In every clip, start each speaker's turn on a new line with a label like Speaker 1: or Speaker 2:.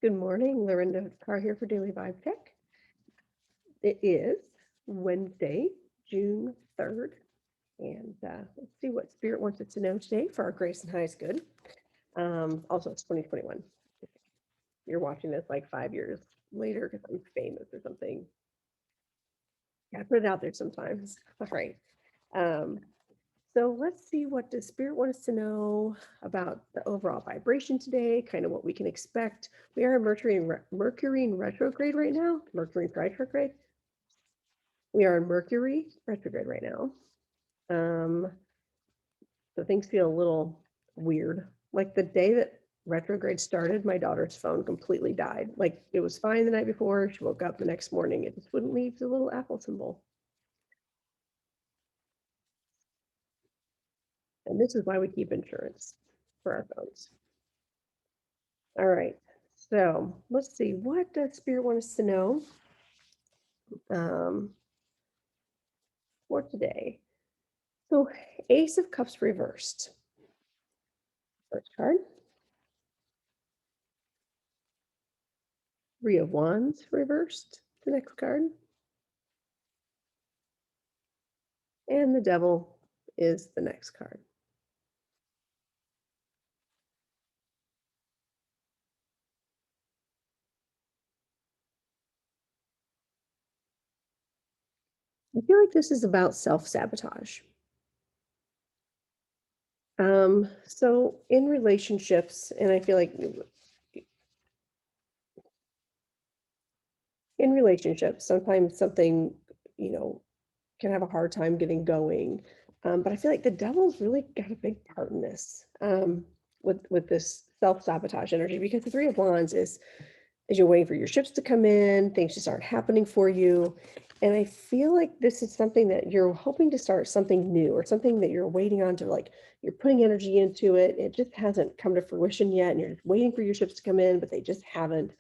Speaker 1: Good morning, Lorinda Carr here for Daily Vibe Tech. It is Wednesday, June 3rd, and let's see what Spirit wants us to know today for our Grace and Highest Good. Also, it's 2021. You're watching this like 5 years later because I'm famous or something. Gotta put it out there sometimes. All right. So let's see what the Spirit wants us to know about the overall vibration today, kind of what we can expect. We are in Mercury in retrograde right now. Mercury retrograde. We are in Mercury retrograde right now. So things feel a little weird. Like the day that retrograde started, my daughter's phone completely died. Like it was fine the night before. She woke up the next morning. It just wouldn't leave the little Apple symbol. And this is why we keep insurance for our phones. All right. So let's see. What does Spirit want us to know for today? So Ace of Cups reversed. First card. Three of Wands reversed. The next card. And the Devil is the next card. I feel like this is about self-sabotage. So in relationships, and I feel like in relationships, sometimes something, can have a hard time getting going. But I feel like the devil's really got a big part in this, with this self-sabotage energy, because the Three of Wands is as you're waiting for your ships to come in, things just aren't happening for you. And I feel like this is something that you're hoping to start something new or something that you're waiting on to, like, you're putting energy into it. It just hasn't come to fruition yet. And you're just waiting for your ships to come in, but they just haven't.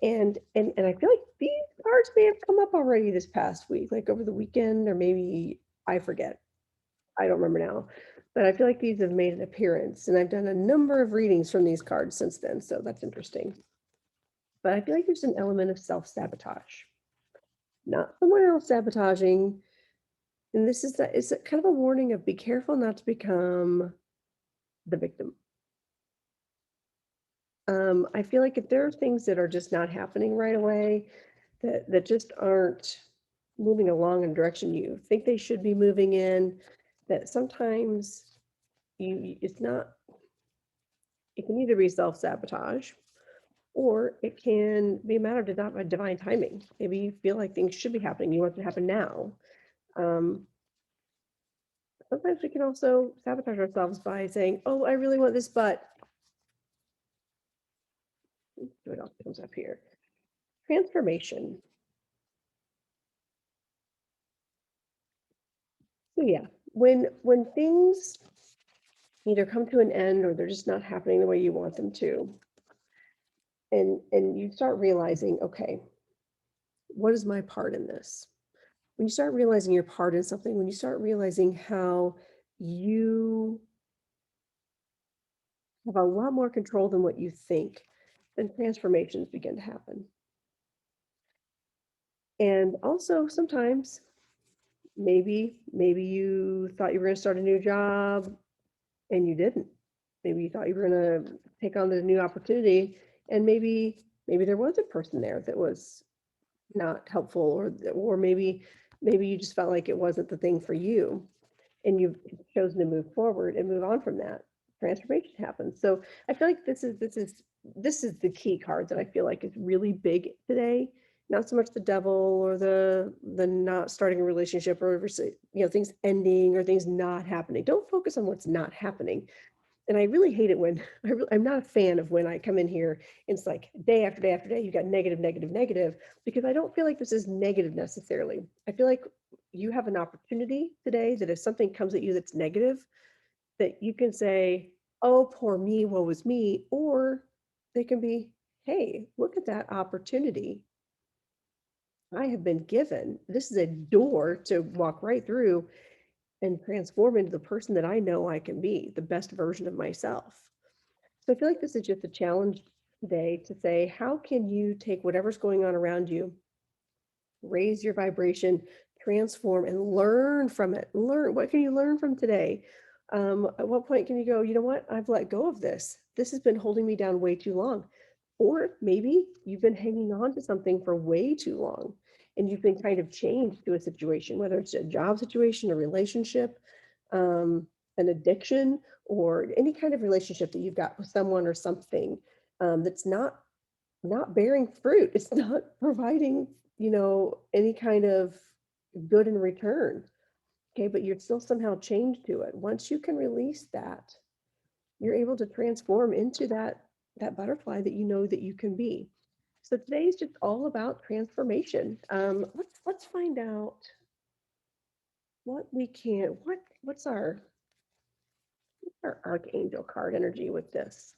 Speaker 1: And I feel like these cards may have come up already this past week, like over the weekend, or maybe I forget. I don't remember now. But I feel like these have made an appearance. And I've done a number of readings from these cards since then. So that's interesting. But I feel like there's an element of self-sabotage, not someone else sabotaging. And this is that it's kind of a warning of be careful not to become the victim. I feel like if there are things that are just not happening right away, that just aren't moving along in a direction you think they should be moving in, that sometimes it's not, it can either be self-sabotage, or it can be a matter of divine timing. Maybe you feel like things should be happening. You want it to happen now. Sometimes we can also sabotage ourselves by saying, oh, I really want this, but what else comes up here? Transformation. So yeah, when things either come to an end or they're just not happening the way you want them to, and you start realizing, okay, what is my part in this? When you start realizing your part in something, when you start realizing how you have a lot more control than what you think, then transformations begin to happen. And also sometimes maybe you thought you were going to start a new job and you didn't. Maybe you thought you were going to take on the new opportunity, and maybe there was a person there that was not helpful, or maybe you just felt like it wasn't the thing for you, and you've chosen to move forward and move on from that. Transformation happens. So I feel like this is the key card that I feel like is really big today. Not so much the devil or the not starting a relationship, or things ending or things not happening. Don't focus on what's not happening. And I really hate it when I'm not a fan of when I come in here and it's like day after day after day, you got negative, negative, negative, because I don't feel like this is negative necessarily. I feel like you have an opportunity today that if something comes at you that's negative, that you can say, oh, poor me, woe is me. Or they can be, hey, look at that opportunity I have been given. This is a door to walk right through and transform into the person that I know I can be, the best version of myself. So I feel like this is just a challenge day to say, how can you take whatever's going on around you, raise your vibration, transform, and learn from it. Learn, what can you learn from today? At what point can you go, you know what? I've let go of this. This has been holding me down way too long. Or maybe you've been hanging on to something for way too long and you've been kind of chained to a situation, whether it's a job situation, a relationship, um, an addiction, or any kind of relationship that you've got with someone or something, that's not bearing fruit. It's not providing, any kind of good in return. Okay, but you're still somehow chained to it. Once you can release that, you're able to transform into that butterfly that you know that you can be. So today's just all about transformation. Let's find out what we can. What's our archangel card energy with this?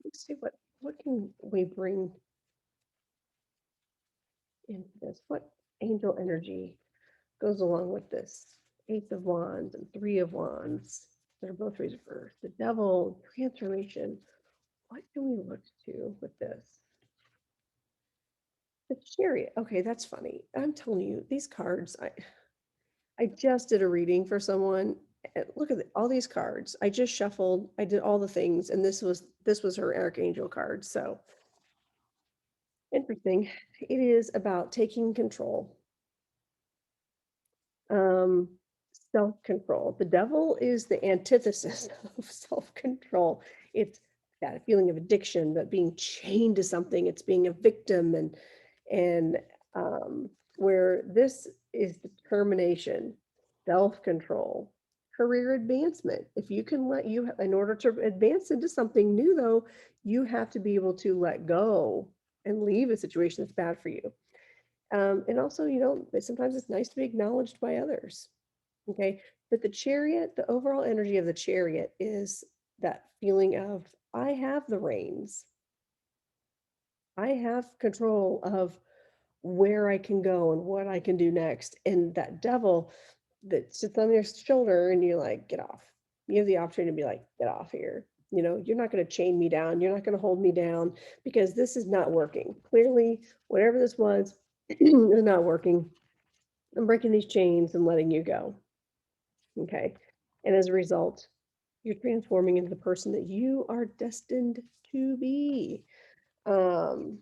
Speaker 1: Let's see what can we bring into this. What angel energy goes along with this? Eight of Wands and Three of Wands that are both reversed. The Devil, transformation. What can we look to with this? The Chariot. Okay, that's funny. I'm telling you, these cards. I just did a reading for someone. Look at all these cards. I just shuffled. I did all the things, and this was her archangel card. So interesting. It is about taking control. Um, Self-control. The devil is the antithesis of self-control. It's that feeling of addiction, but being chained to something. It's being a victim, and where this is determination, self-control, career advancement. If you can in order to advance into something new, though, you have to be able to let go and leave a situation that's bad for you. And also, sometimes it's nice to be acknowledged by others. Okay. But the chariot, the overall energy of the chariot is that feeling of, I have the reins. I have control of where I can go and what I can do next. And that devil that sits on your shoulder and you're like, get off. You have the opportunity to be like, get off here. You're not going to chain me down. You're not going to hold me down because this is not working. Clearly, whatever this was is not working. I'm breaking these chains and letting you go. Okay. And as a result, you're transforming into the person that you are destined to be. Um,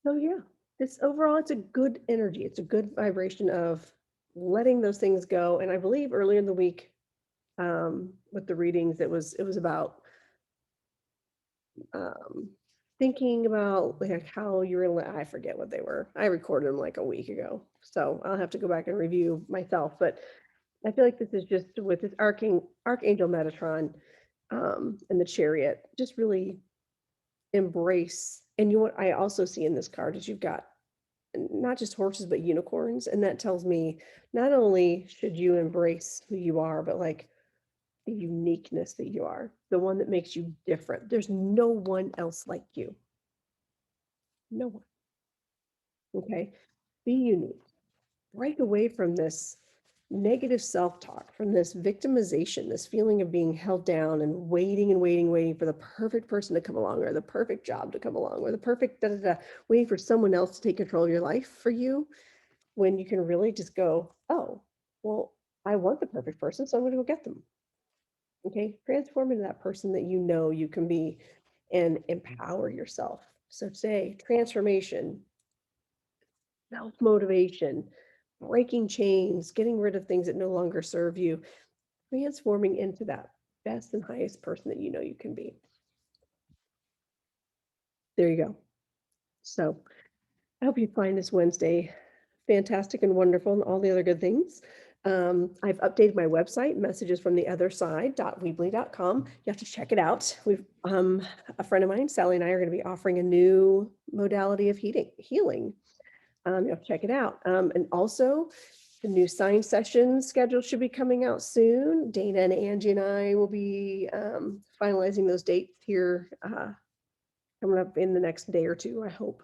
Speaker 1: so yeah, it's a good energy. It's a good vibration of letting those things go. And I believe earlier in the week, with the readings, it was about um, thinking about like how you're I forget what they were. I recorded them like a week ago, so I'll have to go back and review myself. But I feel like this is just with this Archangel Metatron, and the Chariot, just really embrace. And what I also see in this card is you've got not just horses but unicorns, and that tells me not only should you embrace who you are, but like the uniqueness that you are, the one that makes you different. There's no one else like you. No one. Okay. Be unique. Break away from this negative self-talk, from this victimization, this feeling of being held down and waiting and waiting, waiting for the perfect person to come along or the perfect job to come along or the perfect da da da, waiting for someone else to take control of your life for you, when you can really just go, oh, well, I want the perfect person, so I'm going to go get them. Okay. Transform into that person that you know you can be and empower yourself. So today, transformation, self-motivation, breaking chains, getting rid of things that no longer serve you, transforming into that best and highest person that you know you can be. There you go. So I hope you find this Wednesday fantastic and wonderful and all the other good things. I've updated my website, messagesfromtheotherside.weebly.com. You have to check it out. We've a friend of mine, Sally, and I are going to be offering a new modality of healing. You have to check it out. And also, the new sign session schedule should be coming out soon. Dana and Angie and I will be finalizing those dates here coming up in the next day or two, I hope.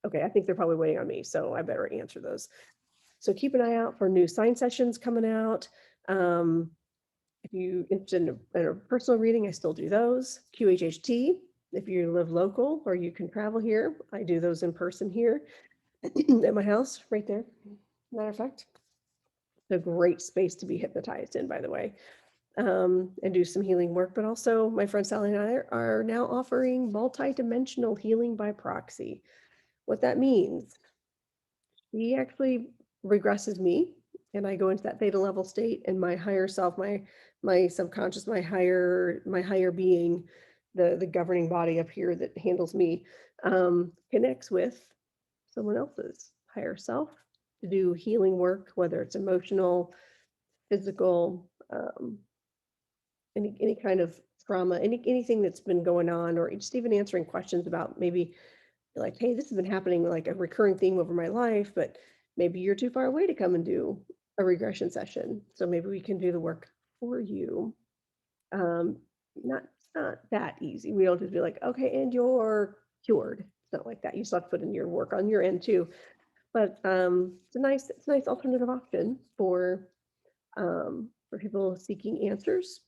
Speaker 1: Okay, I think they're probably waiting on me, so I better answer those. So keep an eye out for new sign sessions coming out. If If you interested in a personal reading, I still do those. QHHT, if you live local or you can travel here, I do those in person here at my house right there. Matter of fact, a great space to be hypnotized in, by the way, and do some healing work. But also, my friend Sally and I are now offering multi-dimensional healing by proxy. What that means, he actually regresses me, and I go into that theta level state, and my higher self, my subconscious, my higher being, the governing body up here that handles me, connects with someone else's higher self to do healing work, whether it's emotional, physical, any kind of trauma, anything that's been going on, or just even answering questions about maybe like, hey, this has been happening like a recurring theme over my life, but maybe you're too far away to come and do a regression session. So maybe we can do the work for you. Um, it's not that easy. We don't just be like, okay, and you're cured. It's not like that. You still have to put in your work on your end too. But it's a nice alternative option for people seeking answers,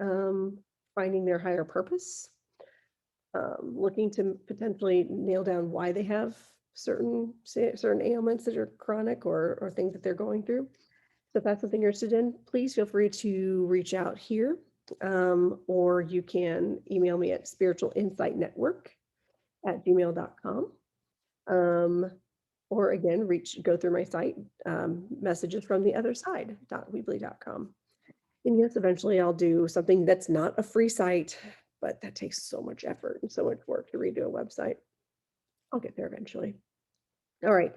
Speaker 1: um, finding their higher purpose, looking to potentially nail down why they have certain ailments that are chronic or things that they're going through. So if that's something you're interested in, please feel free to reach out here, or you can email me at spiritualinsightnetwork@gmail.com. Um, or again, go through my site, messages from the other side.weebly.com. And yes, eventually I'll do something that's not a free site, but that takes so much effort and so much work to redo a website. I'll get there eventually. All right.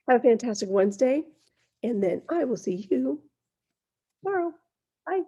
Speaker 1: Have a fantastic Wednesday, and then I will see you tomorrow. Bye.